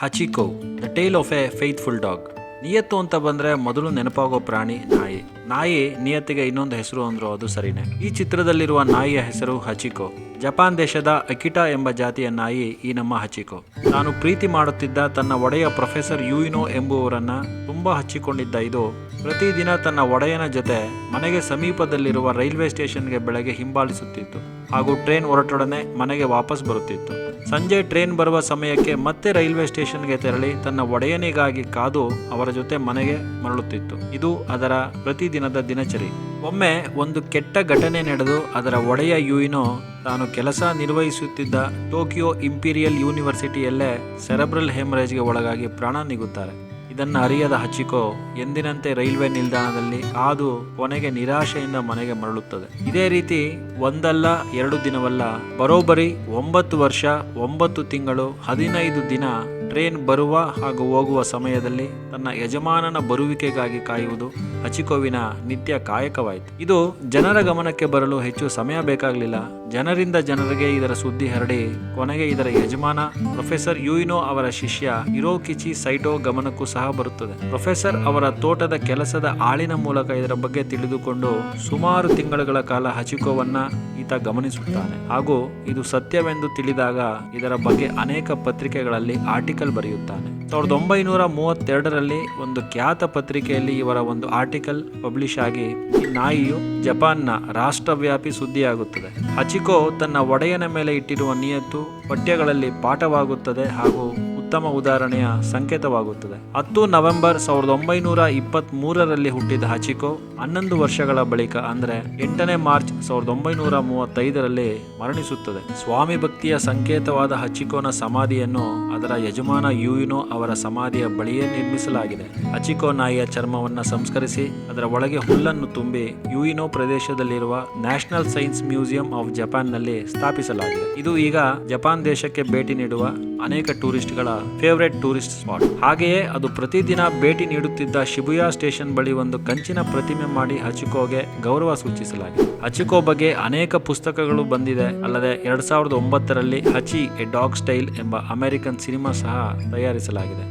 ಹಚಿಕೋ the tale of a faithful dog. ನಿಯತ್ತು ಅಂತ ಬಂದ್ರೆ ಮೊದಲು ನೆನಪಾಗೋ ಪ್ರಾಣಿ ನಾಯಿ. ನಾಯಿ ನಿಯತ್ತಿಗೆ ಇನ್ನೊಂದು ಹೆಸರು ಅಂದ್ರು ಅದು ಸರಿನೇ. ಈ ಚಿತ್ರದಲ್ಲಿರುವ ನಾಯಿಯ ಹೆಸರು ಹಚಿಕೋ. ಜಪಾನ್ ದೇಶದ ಅಕಿಟಾ ಎಂಬ ಜಾತಿಯ ನಾಯಿ ಈ ನಮ್ಮ ಹಚಿಕೋ. ತಾನು ಪ್ರೀತಿ ಮಾಡುತ್ತಿದ್ದ ತನ್ನ ಒಡೆಯ ಪ್ರೊಫೆಸರ್ ಯುಯಿನೋ ಎಂಬುವರನ್ನ ತುಂಬಾ ಹಚ್ಚಿಕೊಂಡಿದ್ದ ಇದು ಪ್ರತಿದಿನ ತನ್ನ ಒಡೆಯನ ಜೊತೆ ಮನೆಗೆ ಸಮೀಪದಲ್ಲಿರುವ ರೈಲ್ವೆ ಸ್ಟೇಷನ್ಗೆ ಬೆಳಗ್ಗೆ ಹಿಂಬಾಲಿಸುತ್ತಿತ್ತು ಹಾಗೂ ಟ್ರೈನ್ ಹೊರಟೊಡನೆ ಮನೆಗೆ ವಾಪಸ್ ಬರುತ್ತಿತ್ತು. ಸಂಜೆ ಟ್ರೈನ್ ಬರುವ ಸಮಯಕ್ಕೆ ಮತ್ತೆ ರೈಲ್ವೆ ಸ್ಟೇಷನ್ಗೆ ತೆರಳಿ ತನ್ನ ಒಡೆಯನಿಗಾಗಿ ಕಾದು ಅವರ ಜೊತೆ ಮನೆಗೆ ಮರಳುತ್ತಿತ್ತು. ಇದು ಅದರ ಪ್ರತಿದಿನದ ದಿನಚರಿ. ಒಮ್ಮೆ ಒಂದು ಕೆಟ್ಟ ಘಟನೆ ನಡೆದು ಅದರ ಒಡೆಯ ಯುಯಿನೋ ತಾನು ಕೆಲಸ ನಿರ್ವಹಿಸುತ್ತಿದ್ದ ಟೋಕಿಯೋ ಇಂಪೀರಿಯಲ್ ಯೂನಿವರ್ಸಿಟಿಯಲ್ಲೇ ಸೆರೆಬ್ರಲ್ ಹೆಮರೇಜ್ಗೆ ಒಳಗಾಗಿ ಪ್ರಾಣ ನೀಗುತ್ತಾರೆ. ಇದನ್ನು ಅರಿಯದ ಹಚಿಕೋ ಎಂದಿನಂತೆ ರೈಲ್ವೆ ನಿಲ್ದಾಣದಲ್ಲಿ ಕಾದು ಕೊನೆಗೆ ನಿರಾಶೆಯಿಂದ ಮನೆಗೆ ಮರಳುತ್ತದೆ. ಇದೇ ರೀತಿ ಒಂದಲ್ಲ ಎರಡು ದಿನವಲ್ಲ, ಬರೋಬ್ಬರಿ 9 ವರ್ಷ 9 ತಿಂಗಳು 15 ದಿನ ಟ್ರೈನ್ ಬರುವ ಹಾಗೂ ಹೋಗುವ ಸಮಯದಲ್ಲಿ ತನ್ನ ಯಜಮಾನನ ಬರುವಿಕೆಗಾಗಿ ಕಾಯುವುದು ಹಚಿಕೋವಿನ ನಿತ್ಯ ಕಾಯಕವಾಯಿತು. ಇದು ಜನರ ಗಮನಕ್ಕೆ ಬರಲು ಹೆಚ್ಚು ಸಮಯ ಬೇಕಾಗಲಿಲ್ಲ. ಜನರಿಂದ ಜನರಿಗೆ ಇದರ ಸುದ್ದಿ ಹರಡಿ ಕೊನೆಗೆ ಇದರ ಯಜಮಾನ ಪ್ರೊಫೆಸರ್ ಯುಯಿನೋ ಅವರ ಶಿಷ್ಯ ಹಿರೋಕಿಚಿ ಸೈಟೋ ಗಮನಕ್ಕೂ ಸಹ ಬರುತ್ತದೆ. ಪ್ರೊಫೆಸರ್ ಅವರ ತೋಟದ ಕೆಲಸದ ಆಳಿನ ಮೂಲಕ ಇದರ ಬಗ್ಗೆ ತಿಳಿದುಕೊಂಡು ಸುಮಾರು ತಿಂಗಳುಗಳ ಕಾಲ ಹಚಿಕೋವನ್ನ ಈತ ಗಮನಿಸುತ್ತಾನೆ ಹಾಗೂ ಇದು ಸತ್ಯವೆಂದು ತಿಳಿದಾಗ ಇದರ ಬಗ್ಗೆ ಅನೇಕ ಪತ್ರಿಕೆಗಳಲ್ಲಿ ಆರ್ಟಿಕಲ್ ಬರೆಯುತ್ತಾನೆ. 1932ರಲ್ಲಿ ಒಂದು ಖ್ಯಾತ ಪತ್ರಿಕೆಯಲ್ಲಿ ಇವರ ಒಂದು ಆರ್ಟಿಕಲ್ ಪಬ್ಲಿಷ್ ಆಗಿ ಈ ನಾಯಿಯು ಜಪಾನ್ನ ರಾಷ್ಟ್ರವ್ಯಾಪಿ ಸುದ್ದಿಯಾಗುತ್ತದೆ. ಹಚಿಕೋ ತನ್ನ ಒಡೆಯನ ಮೇಲೆ ಇಟ್ಟಿರುವ ನಿಯತ್ತು ಪಠ್ಯಗಳಲ್ಲಿ ಪಾಠವಾಗುತ್ತದೆ ಹಾಗೂ ಉತ್ತಮ ಉದಾಹರಣೆಯ ಸಂಕೇತವಾಗುತ್ತದೆ. 10 ನವೆಂಬರ್ 1923ರಲ್ಲಿ ಹುಟ್ಟಿದ ಹಚಿಕೋ 11 ವರ್ಷಗಳ ಬಳಿಕ ಅಂದರೆ 8ನೇ ಮಾರ್ಚ್ 1935ರಲ್ಲಿ ಮರಣಿಸುತ್ತದೆ. ಸ್ವಾಮಿ ಭಕ್ತಿಯ ಸಂಕೇತವಾದ ಹಚಿಕೋನ ಸಮಾಧಿಯನ್ನು ಅದರ ಯಜಮಾನ ಯುಯಿನೋ ಅವರ ಸಮಾಧಿಯ ಬಳಿಯೇ ನಿರ್ಮಿಸಲಾಗಿದೆ. ಹಚಿಕೋ ನಾಯಿಯ ಚರ್ಮವನ್ನು ಸಂಸ್ಕರಿಸಿ ಅದರ ಒಳಗೆ ಹುಲ್ಲನ್ನು ತುಂಬಿ ಯುಯಿನೋ ಪ್ರದೇಶದಲ್ಲಿರುವ ನ್ಯಾಷನಲ್ ಸೈನ್ಸ್ ಮ್ಯೂಸಿಯಂ ಆಫ್ ಜಪಾನ್ನಲ್ಲಿ ಸ್ಥಾಪಿಸಲಾಗಿದೆ. ಇದು ಈಗ ಜಪಾನ್ ದೇಶಕ್ಕೆ ಭೇಟಿ ನೀಡುವ ಅನೇಕ ಟೂರಿಸ್ಟ್ಗಳ ಫೇವರೇಟ್ ಟೂರಿಸ್ಟ್ ಸ್ಪಾಟ್. ಹಾಗೆಯೇ ಅದು ಪ್ರತಿದಿನ ಭೇಟಿ ನೀಡುತ್ತಿದ್ದ ಶಿಬುಯಾ ಸ್ಟೇಷನ್ ಬಳಿ ಒಂದು ಕಂಚಿನ ಪ್ರತಿಮೆ ಮಾಡಿ ಹಚಿಕೋಗೆ ಗೌರವ ಸೂಚಿಸಲಾಗಿದೆ. ಹಚಿಕೋ ಬಗ್ಗೆ ಅನೇಕ ಪುಸ್ತಕಗಳು ಬಂದಿದೆ. ಅಲ್ಲದೆ 2009ರಲ್ಲಿ ಹಚಿ ಎ ಡಾಗ್ ಸ್ಟೈಲ್ ಎಂಬ ಅಮೆರಿಕನ್ ಸಿನಿಮಾ ಸಹ ತಯಾರಿಸಲಾಗಿದೆ.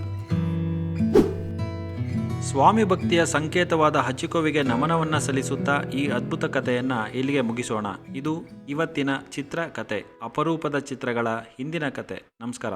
ಸ್ವಾಮಿ ಭಕ್ತಿಯ ಸಂಕೇತವಾದ ಹಚಿಕೋವಿಗೆ ನಮನವನ್ನ ಸಲ್ಲಿಸುತ್ತಾ ಈ ಅದ್ಭುತ ಕಥೆಯನ್ನ ಇಲ್ಲಿಗೆ ಮುಗಿಸೋಣ. ಇದು ಇವತ್ತಿನ ಚಿತ್ರ ಕತೆ, ಅಪರೂಪದ ಚಿತ್ರಗಳ ಹಿಂದಿನ ಕತೆ. ನಮಸ್ಕಾರ.